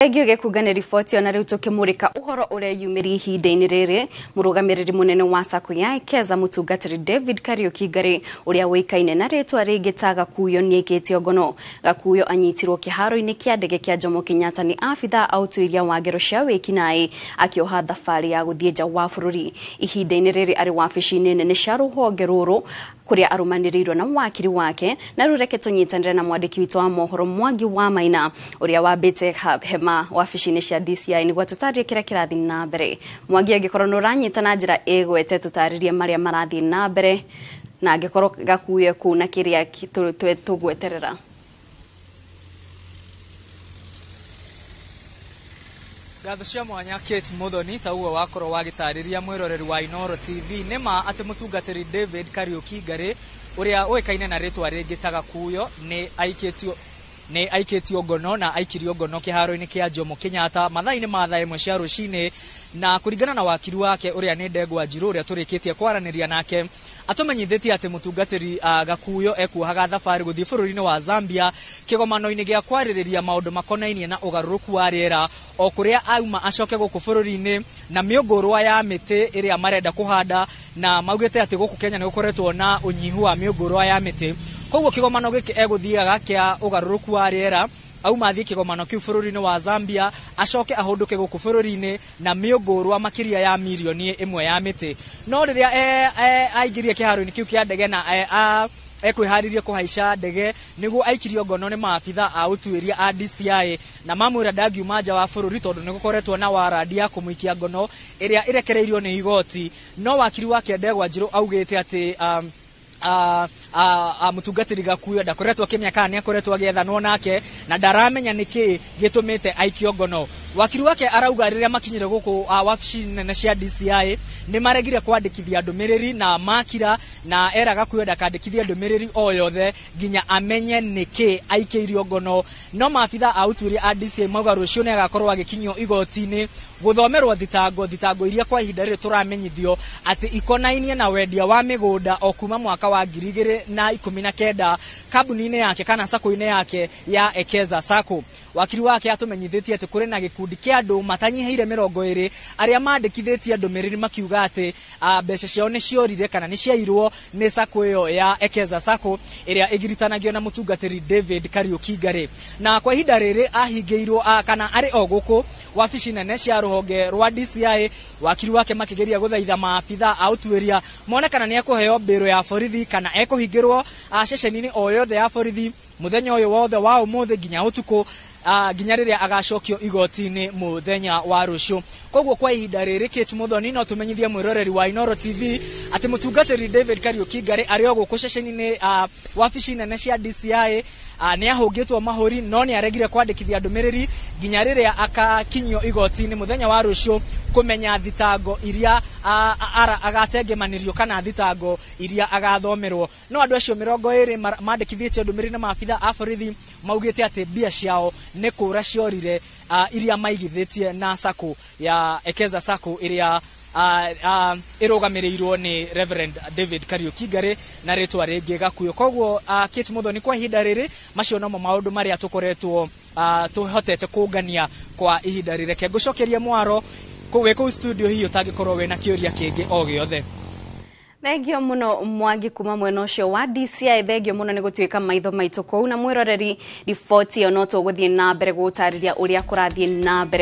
Egio gekugane riboti ona riu tukimurika uhoro uria yumiri ihinda-ini riri murugamiriri munene wa SACCO ya Ekeza mutungatiri David Kariuki Ngari uria wikaine na ritwa ringi ta Gakuyo niekitio ngono. Gakuyo anyitirwo kiharo-ini kia ndege kia Jomo Kenyatta ni abitha autuiria wa ngero cia wikinai akioha thabari ya guthie nja wa bururi. Ihinda-ini riri ari wabici-ini nene cia ruhonge ruru kuria arumaniriirwo na wakiri wake na rureke tunyitanire na mwandiki witu wa mohoro Mwangi wa Maina uria wambite hema wabici-ini cia DCI niguo tutarie kira kirathi na mbere. Mwangi angikorwo nuranyitana njira igwete tutaririe maria marathi na mbere na angikorwo Gakuye ku na kiria tugweterera. Gatho cia mwanya Kate Muthoni tauo wakorwo wagitariria mwiroreri wa Inooro TV nima ati mutungatiri David Kariuki Ngari uria uikaine na ritwa ringi ta Gakuyo ni aikitio ngono na aikirio ngono kiharo-ini kia Jomo Kenyatta mathaa-ini ma thaa imwe cia rucini, na kuringana na wakiri wake uria ni Ndegwa Njiru uria turikitie kwaraniria nake atumenyithitie ati mutungatiri Gakuyo ekuhaga thabari guthii bururi-ini wa Zambia kigomano-ini gia kwaririria maundu makonainie na ugaruruku wa riera o kuria auma acoke guku bururi-ini na miungurwa ya miti iria marenda kuhanda, na maugite ati guku Kenya ni gukoretwo na unyihu wa miungurwa ya miti. Koguo kigomano giki eguthiaga kia ugaruruku wa riera auma athie kigomano kiu bururi-ini wa Zambia acoke ahunduke guku bururi-ini na miungurwa makiria ya milioni 1 ya miti. No riria aingirie kiharo-ini kiu kia ndege na ekwiharirie kuhaica ndege niguo aikirio ngono ni maabitha a utuiria a DCI na mamwira ndangiuma nja wa bururi tondu ni gukoretwo na warandi ya kumuikia ngono iria irekereirio ni igoti. No wakiri wake Ndegwa Njiru augite ati mutungatiri Gakuyo ndakoretwo akimenya kana ni akoretwo agiethanwo nake na ndaramenya niki gitumite aikio ngono. Wakiri wake arauga riria makinyire guku wabici nene cia DCI ni maregire kwandikithia ndumiriri na makira na era Gakuyo ndakandikithia ndumiriri o yothe ginya amenye niki aikirio ngono. No maabitha a utuiria a DCI mauga rucio ni agakorwo agikinyio igoti-ini guthomerwo thitango iria kwa ihinda riri turamenyithio ati ikonainie na wendia wa migunda o kuma mwaka wa 2019 kambuni-ini yake kana SACCO-ini yake ya Ekeza SACCO. Wakiri wake atumenyithitie ati kuri na gikundi kia andu matanyiheire 20 aria mandikithitie ndumiriri makiuga ati mbeca ciao ni ciorire kana ni ciairwo ni SACCO iyo ya Ekeza SACCO iria igiritanagio na mutungatiri David Kariuki Ngari. Na kwa ihinda riri ahingiirwo kana ari o guku wabici nene cia ruhonge rwa DCI, wakiri wake makigeria guthaitha maabitha a utuiria mone kana ni ekuheo mbiro ya borithi kana ekuhingirwo ceceni-ini o yothe ya borithi muthenya uyu wothe wa umuthi ginya utuku ginya riria agacokio igoti-ini muthenya wa rucio. Koguo kwa ihinda riri Kate Muthoni no tumenyithie mwiroreri wa Inooro TV ati mutungatiri David Kariuki Ngari ari o guku ceceni-ini wabici nene cia DCI ni ahungitwo mahuri no ni aregire kwandikithia ndumiriri ginya riria akakinyio igoti-ini muthenya wa rucio kumenya thitango iria agatengemanirio kana thitango iria agathomerwo. No andu acio 20 mandikithĩtie ndumiriri na maabitha a borithi maugite ati mbia ciao ni kura ciorire iria maigithitie na SACCO ya Ekeza SACCO iria irugamirirwo ni Reverend David Kariuki Ngari na ritwa ringi Gakuyo. Koguo Kate Muthoni kwa ihinda riri macio no maundu maria tukoretwo tuhotete kungania kwa ihinda riri. Reke ngucokerie mwaro kuwe ku studio hiyo tangikorwo we na kiuria kingi o giothe. Thengio muno Mwangi kuma mwena ucio wa DCI. Thengio muno ni gutuika maitho maitu kou na mwiroreri riboti yo no tuguthie na mbere gutariria uria kurathie na mbere.